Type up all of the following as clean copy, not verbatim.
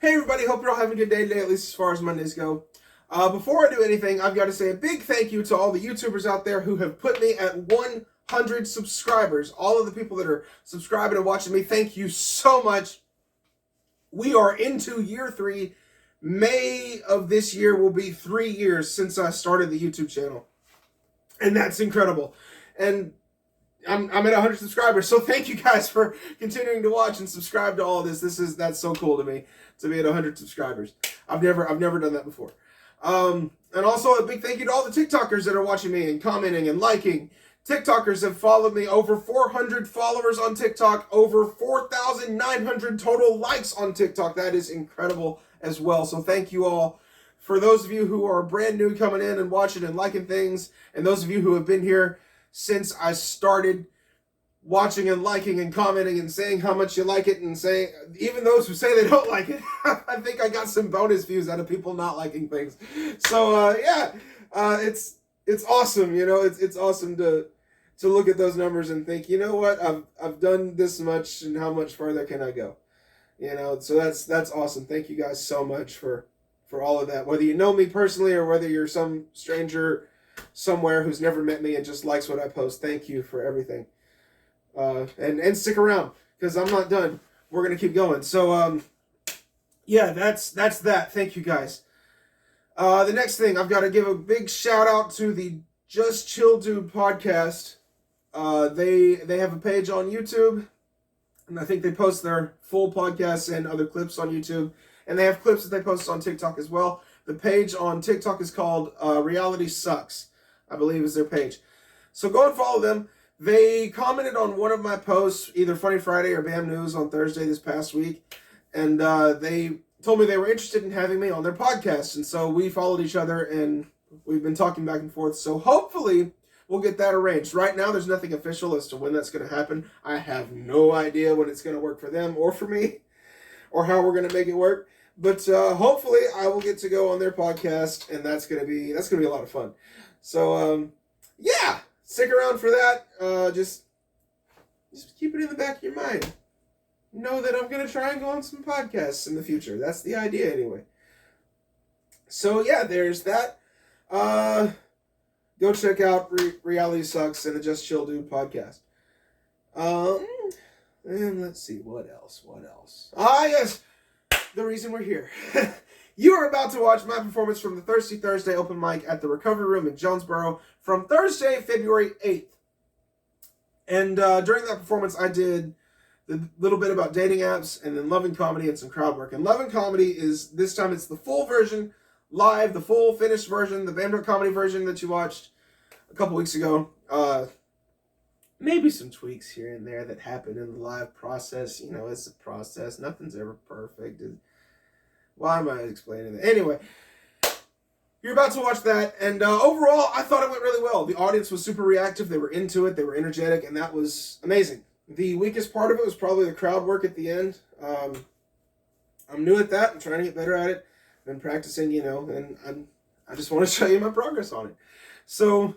Hey everybody, hope you're all having a good day today, at least as far as Mondays go. Before I do anything, I've got to say a big thank you to all the YouTubers out there who have put me at 100 subscribers. All of the people that are subscribing and watching me, thank you so much. We are into year 3. May of this year will be 3 years since I started the YouTube channel. And that's incredible. And I'm at 100 subscribers, so thank you guys for continuing to watch and subscribe to all of this. That's so cool to me to be at 100 subscribers. I've never done that before. And also a big thank you to all the TikTokers that are watching me and commenting and liking. TikTokers have followed me, over 400 followers on TikTok, over 4,900 total likes on TikTok. That is incredible as well. So thank you all. For those of you who are brand new coming in and watching and liking things, and those of you who have been here since I started watching and liking and commenting and saying how much you like it, and saying, even those who say they don't like it, I think I got some bonus views out of people not liking things. So it's awesome, you know, it's awesome to look at those numbers and think, you know what, I've done this much, and how much farther can I go? You know, so that's awesome. Thank you guys so much for all of that. Whether you know me personally or whether you're some stranger somewhere who's never met me and just likes what I post, thank you for everything. And stick around, because I'm not done. We're gonna keep going. So yeah, that's that. Thank you guys. The next thing, I've got to give a big shout out to the Just Chill Dude podcast. They have a page on YouTube, and I think they post their full podcasts and other clips on YouTube, and they have clips that they post on TikTok as well. The page on TikTok is called Reality Sucks, I believe is their page. So go and follow them. They commented on one of my posts, either Funny Friday or B.A.M News on Thursday this past week, and they told me they were interested in having me on their podcast, and so we followed each other, and we've been talking back and forth, so hopefully we'll get that arranged. Right now, there's nothing official as to when that's going to happen. I have no idea when it's going to work for them or for me, or how we're going to make it work. But hopefully, I will get to go on their podcast, and that's gonna be a lot of fun. So yeah, stick around for that. Just keep it in the back of your mind. Know that I'm gonna try and go on some podcasts in the future. That's the idea, anyway. So yeah, there's that. Go check out Reality Sucks and the Just Chill Dude podcast. And let's see, what else? Ah, yes. The reason we're here. You are about to watch my performance from the Thirsty Thursday open mic at the Recovery Room in Jonesboro from Thursday, February 8th. And during that performance, I did the little bit about dating apps, and then loving comedy and some crowd work. And loving comedy is, this time it's the full version, live, the full finished version, the B.A.M comedy version that you watched a couple weeks ago. Maybe some tweaks here and there that happen in the live process. You know, it's a process. Nothing's ever perfect. Why am I explaining that? Anyway, you're about to watch that. And overall, I thought it went really well. The audience was super reactive. They were into it. They were energetic. And that was amazing. The weakest part of it was probably the crowd work at the end. I'm new at that. I'm trying to get better at it. I've been practicing, you know, and I just want to show you my progress on it. So,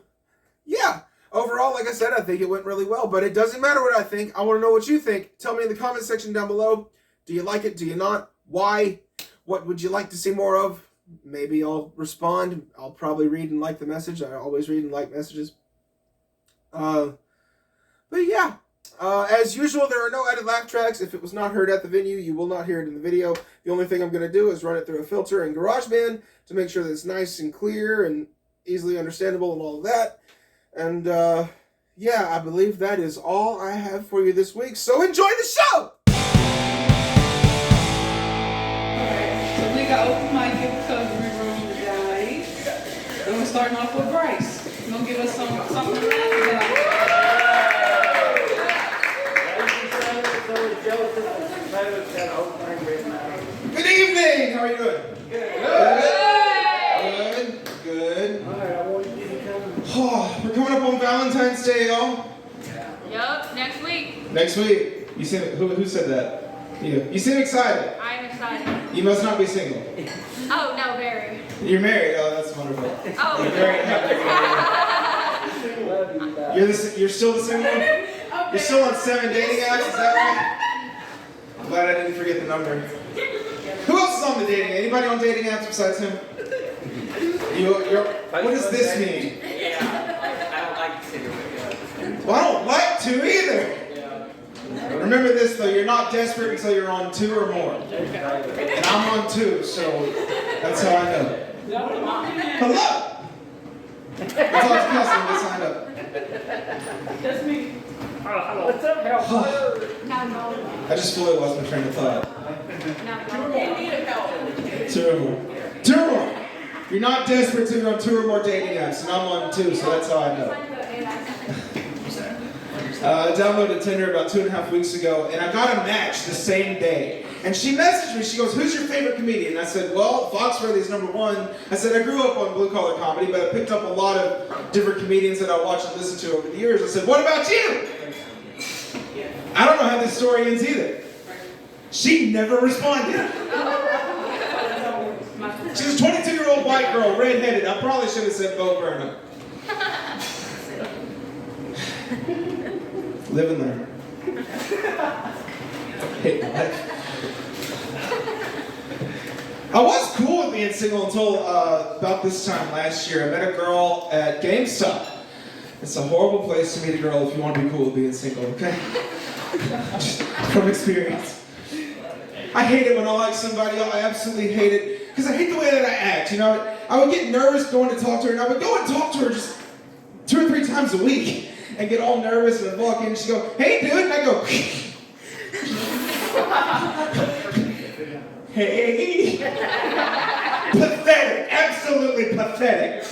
yeah. Overall, like I said, I think it went really well, but it doesn't matter what I think. I want to know what you think. Tell me in the comment section down below. Do you like it? Do you not? Why? What would you like to see more of? Maybe I'll respond. I'll probably read and like the message. I always read and like messages. But yeah, as usual, there are no added laugh tracks. If it was not heard at the venue, you will not hear it in the video. The only thing I'm going to do is run it through a filter in GarageBand to make sure that it's nice and clear and easily understandable and all of that. And, yeah, I believe that is all I have for you this week. So enjoy the show! Alright, so we got open mic in Recovery Room, guys. And we're starting off with Bryce. You gonna give us something to laugh about? Good evening! How are you doing? Good. Alright, I want you to come. Oh, we're coming up on Valentine's Day, y'all. Yup, next week. Next week. You seem, who said that? You seem excited. I'm excited. You must not be single. Oh, no, very. You're married. Oh, that's wonderful. Oh. You're married. You're still the single one? You're still on 7 dating apps, is that right? I'm glad I didn't forget the number. Who else is the dating. Anybody on dating apps besides him? What does this mean? Yeah, I don't like cigarettes. Well, I don't like to either. Yeah. Remember this though, you're not desperate until you're on 2 or more. And I'm on 2, so that's how I know. Hello! That's all it's custom to sign up. That's me. What's up, help? Now go. I just fully lost my train of thought. Now go. You need help. 2 or more. 2 or more! You're not desperate until you're on 2 or more dating apps, and I'm on 2, so that's how I know. I downloaded Tinder about 2.5 weeks ago, and I got a match the same day. And she messaged me, she goes, "Who's your favorite comedian?" And I said, "Well, Foxworthy's #1. I said, "I grew up on blue-collar comedy, but I picked up a lot of different comedians that I watched and listened to over the years." I said, "What about you?" I don't know how this story ends either. She never responded. She was a 22-year-old white girl, redheaded. I probably should have said Bo Burnham. Live and learn. Hate my life. I was cool with being single until about this time last year. I met a girl at GameStop. It's a horrible place to meet a girl if you want to be cool with being single, okay? From experience. I hate it when I like somebody. I absolutely hate it. Because I hate the way that I act, you know? I would get nervous going to talk to her, and I would go and talk to her just 2 or 3 times a week. And get all nervous, and I'd walk in, and she'd go, "Hey, dude," and I go, "Hey." Pathetic, absolutely pathetic.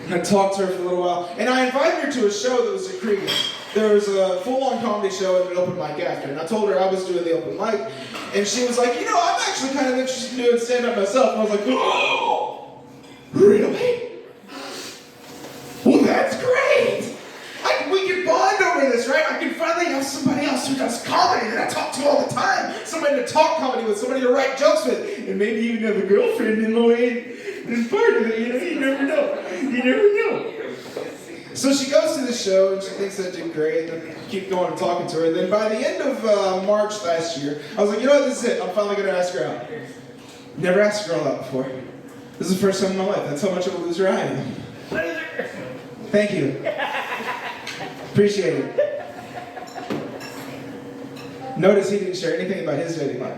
I talked to her for a little while, and I invited her to a show that was at Cregan's. There was a full-on comedy show and an open mic after, and I told her I was doing the open mic, and she was like, "You know, I'm actually kind of interested in doing stand-up myself." And I was like, "Oh, really? Well, that's great! We can bond over this, right? I can finally have somebody else who does comedy that I talk to all the time. Somebody to talk comedy with, somebody to write jokes with, and maybe even have a girlfriend in the way. It's part of it, you know? You never know. You never know." So she goes to the show, and she thinks I did great, and I keep going and talking to her. And then by the end of March last year, I was like, "You know what, this is it. I'm finally going to ask her out." Never asked a girl out before. This is the first time in my life. That's how much of a loser I am. Thank you. Appreciate it. Notice he didn't share anything about his dating life.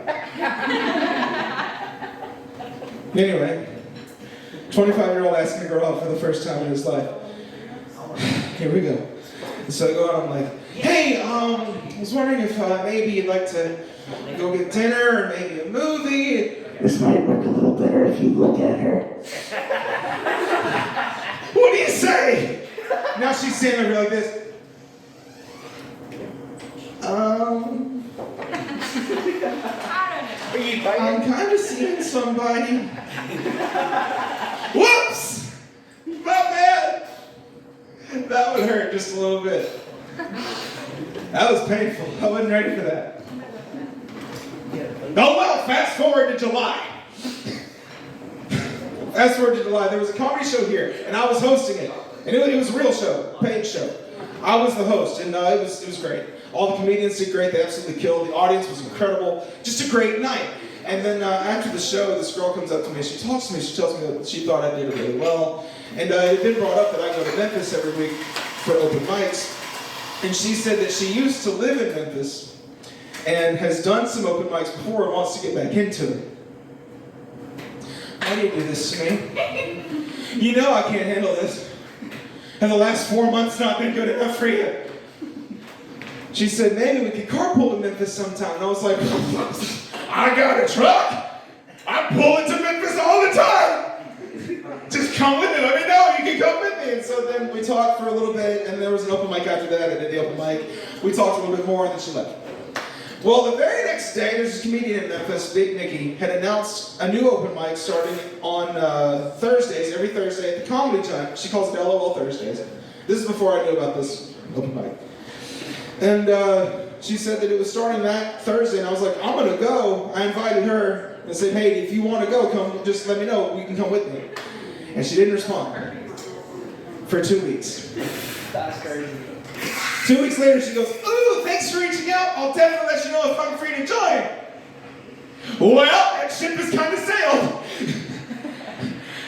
Anyway, 25-year-old asking a girl out for the first time in his life. Here we go. So I go out, I'm like, "Hey, I was wondering if maybe you'd like to go get dinner or maybe a movie. This might work a little better if you look at her." What do you say? Now she's standing over like this. I'm kind of seeing somebody. Whoops! My bad. That would hurt just a little bit. That was painful. I wasn't ready for that. Oh well, fast forward to July. Fast forward to July. There was a comedy show here, and I was hosting it. And it was a real show, paid show. I was the host, and it was great. All the comedians did great. They absolutely killed. The audience was incredible. Just a great night. And then after the show, this girl comes up to me. She talks to me. She tells me that she thought I did it really well. And it had been brought up that I go to Memphis every week for open mics. And she said that she used to live in Memphis and has done some open mics before and wants to get back into it. Why do you do this to me? You know I can't handle this. Have the last 4 months not been good enough for you? She said, maybe we could carpool to Memphis sometime. And I was like, I got a truck. I pull into Memphis all the time. Just come with me. Let me know. You can come with me. And so then we talked for a little bit, and there was an open mic after that. I did the open mic. We talked a little bit more, and then she left. Well, the very next day, there's this comedian in Memphis, Big Nicky, had announced a new open mic starting on Thursdays, every Thursday at the Comedy Time. She calls it LOL Thursdays. This is before I knew about this open mic. And she said that it was starting that Thursday, and I was like, I'm going to go. I invited her and said, hey, if you want to go, come, just let me know. You can come with me. And she didn't respond for 2 weeks. That's crazy. 2 weeks later, she goes, ooh, thanks for reaching out. I'll definitely let you know if I'm free to join. Well, that ship has kind of sailed.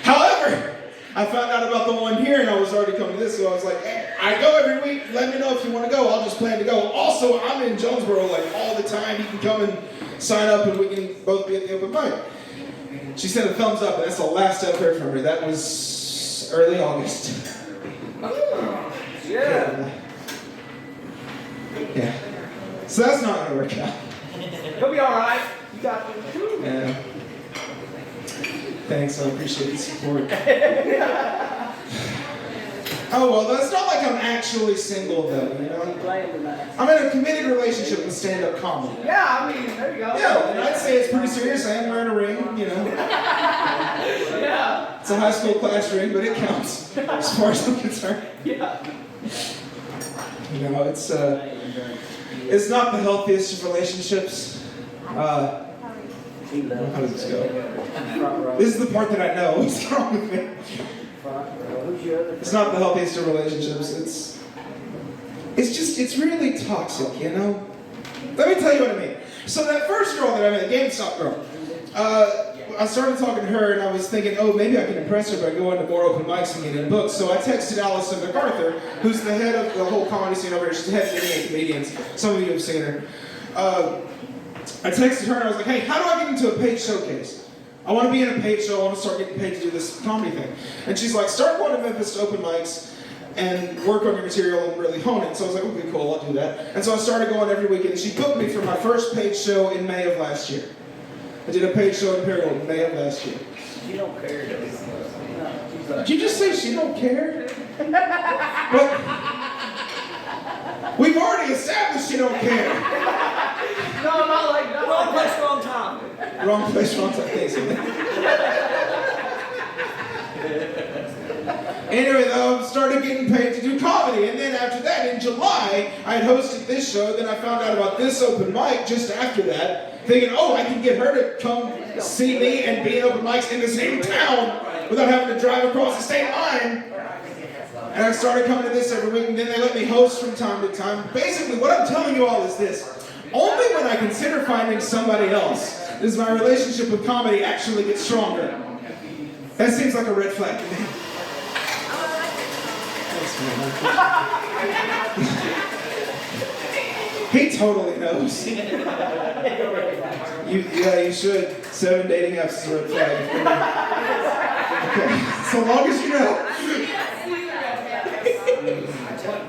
However, I found out about the one here and I was already coming to this, so I was like, hey, I go every week. Let me know if you want to go. I'll just plan to go. Also, I'm in Jonesboro like all the time. You can come and sign up and we can both be at the open mic. She sent a thumbs up, and that's the last I've heard from her. That was early August. Yeah. Yeah. So that's not gonna work out. You'll be all right. You got this. Yeah. Thanks, I appreciate the support. Oh well, that's not like I'm actually single though, you know? I'm in a committed relationship with stand-up comedy. Yeah, I mean, there you go. Yeah, and I'd say it's pretty serious. I am wearing a ring, you know. Yeah. It's a high school class ring, but it counts as far as I'm concerned. Yeah. You know, it's not the healthiest of relationships. How does this go? This is the part that I know. What's wrong with me? It's not the healthiest of relationships. It's really toxic, you know? Let me tell you what I mean. So that first girl that I met, the GameStop girl, I started talking to her and I was thinking, oh, maybe I can impress her by going to more open mics and getting books. So I texted Allison MacArthur, who's the head of the whole comedy scene over here. She's the head of the comedians. Some of you have seen her. I texted her and I was like, hey, how do I get into a paid showcase? I want to be in a paid show. I want to start getting paid to do this comedy thing. And she's like, start going to Memphis to open mics and work on your material and really hone it. So I was like, okay, cool, I'll do that. And so I started going every weekend. And she booked me for my first paid show in May of last year. I did a paid show in Imperial in May of last year. She don't care. Did you just say she don't care? Well, we've already established she don't care. No, not like that. Wrong place, wrong time. Wrong place, wrong time. Thanks. Anyway, though, I started getting paid to do comedy. And then after that, in July, I had hosted this show. Then I found out about this open mic just after that, thinking, oh, I can get her to come see me and be in open mics in the same town without having to drive across the state line. And I started coming to this every week, and then they let me host from time to time. Basically, what I'm telling you all is this. Only when I consider finding somebody else does my relationship with comedy actually get stronger. That seems like a red flag to me. He totally knows. You should. 7 dating apps is a red flag. Okay. So long as you know.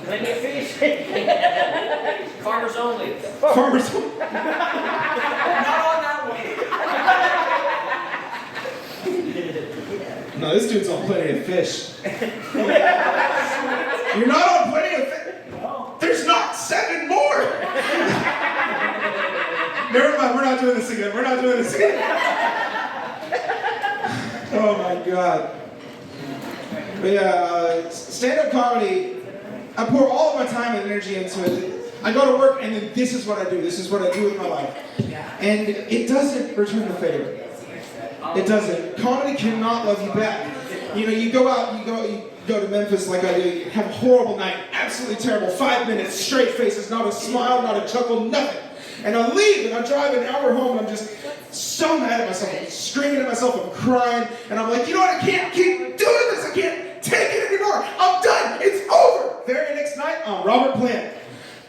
Plenty of fish. Farmers only. Farmers. Not on that one. No, this dude's on Plenty of Fish. You're not on Plenty of Fish? There's not 7 more! Never mind, we're not doing this again. Oh my God. But yeah, stand-up comedy, I pour all of my time and energy into it. I go to work and then this is what I do. This is what I do with my life. And it doesn't return the favor. It doesn't. Comedy cannot love you back. You know, you go out, you go to Memphis like I do, you have a horrible night, absolutely terrible, 5 minutes, straight faces, not a smile, not a chuckle, nothing. And I leave and I drive an hour home and I'm just so mad at myself. I'm screaming at myself, I'm crying, and I'm like, you know what, I can't keep doing this, I can't take it anymore. I'm done, it's over. Very next night, I'm Robert Plant.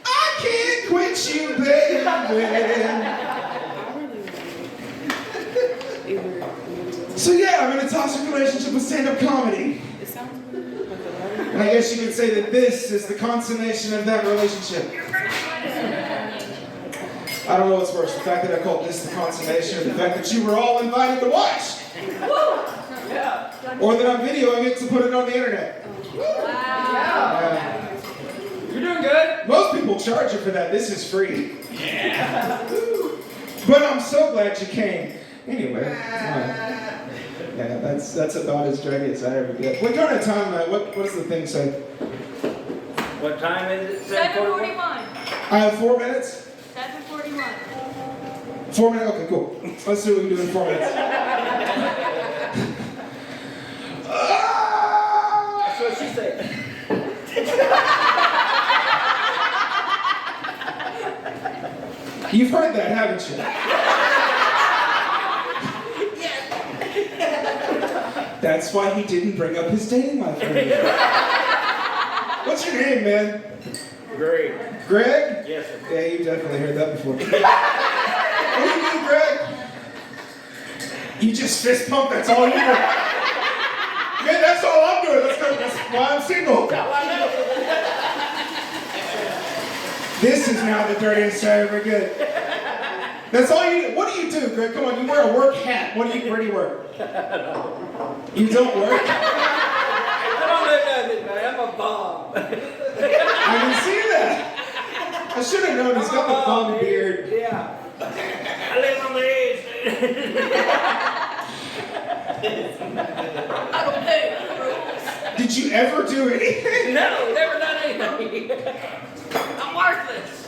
I can't quit you, baby. So yeah, I'm in a toxic relationship with stand-up comedy. And I guess you could say that this is the consummation of that relationship. I don't know what's worse, the fact that I called this the consummation, or the fact that you were all invited to watch. Or that I'm videoing it to put it on the internet. You're doing good. Most people charge you for that. This is free. Yeah. But I'm so glad you came. Anyway. Yeah, that's about as draggy as I ever get. What kind of time, what does the thing say? What time is it? 7:41. I have 4 minutes? 7:41. 4 minutes? Okay, cool. Let's see what we can do in 4 minutes. That's what she said. You've heard that, haven't you? That's why he didn't bring up his dating life earlier. What's your name, man? Great. Greg? Yes, sir. Yeah, you definitely heard that before. What do you do, Greg? You just fist pump, that's all you do. Man, that's all I'm doing. That's why I'm single. This is now the dirtiest I ever get. That's all you do. What do you do, Greg? Come on, you wear a work hat. Where do you work? You don't work? I don't do nothing, man. I'm a bomb. I can see that. I should have known he's got the long beard. Yeah. I live on the edge. I don't pay. Did you ever do anything? No, never done anything. I'm worthless.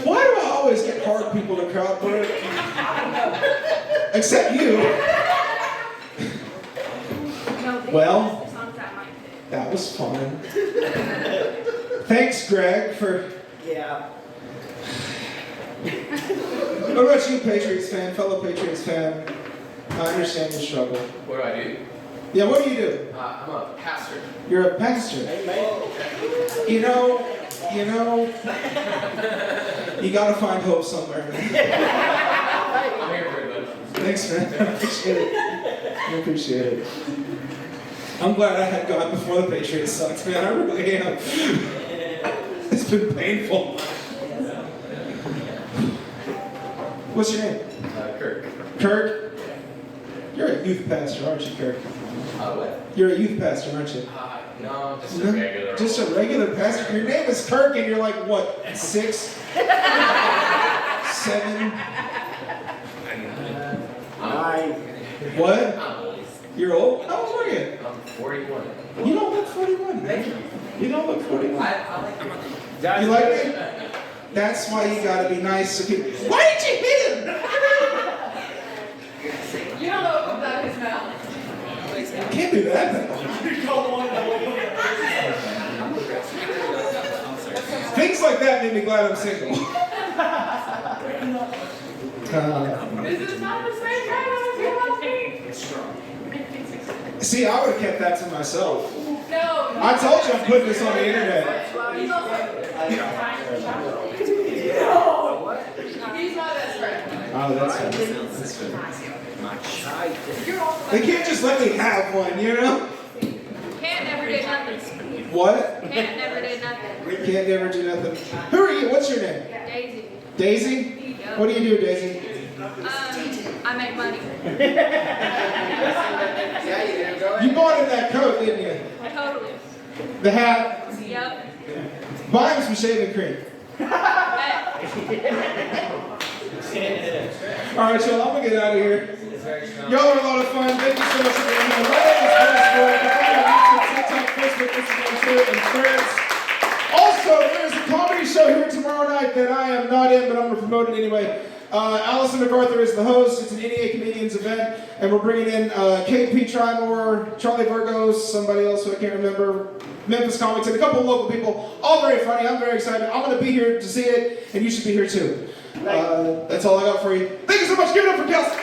Why do I always get hard people to crowd work? Except you. Well, that was fun. Thanks, Greg, for... Yeah. What about you, Patriots fan, fellow Patriots fan? I understand your struggle. What do I do? Yeah, what do you do? I'm a pastor. You're a pastor. Amen. You know, you gotta find hope somewhere, man. I'm here for it, bud. Thanks, man. I appreciate it. I appreciate it. I'm glad I had God before the Patriots sucked, man. I really am. It's been painful. What's your name? Kirk. Kirk? You're a youth pastor, aren't you, Kirk? What? You're a youth pastor, aren't you? No, just a No? regular. Just a regular pastor. Your name is Kirk, and you're like, what, 6? 7? What? I'm old. You're old? How old are you? I'm 41. You don't look 41, man. You don't look 41. I like him. You like me? That's why you gotta be nice to people. Why did you hit him? You don't know about his mouth. Can't do that. Things like that made me glad I'm single. This is not the same guy as you must be. See, I would have kept that to myself. No. I told you I'm putting this on the internet. He's my best friend. Oh, that's good. That's good. You're also They can't just let me have one, you know? Can't never do nothing. What? Can't never do nothing. Can't never do nothing. Who are you? What's your name? Daisy. Daisy? What do you do, Daisy? I make money. You bought him that coat, didn't you? Totally. The hat. Yep. Buy him some shaving cream. All right, y'all, I'm gonna get out of here. Y'all are a lot of fun. Thank you so much for being here. My name is Bryce. TikTok, Facebook, Instagram, Twitter, and Threads. Also, there's a comedy show here tomorrow night that I am not in, but I'm gonna promote it anyway. Allison MacArthur is the host. It's an NEA Comedians event, and we're bringing in KP Trymore, Charlie Virgos, somebody else who I can't remember, Memphis Comics, and a couple of local people. All very funny. I'm very excited. I'm going to be here to see it, and you should be here too. That's all I got for you. Thank you so much. Give it up for Kelsey.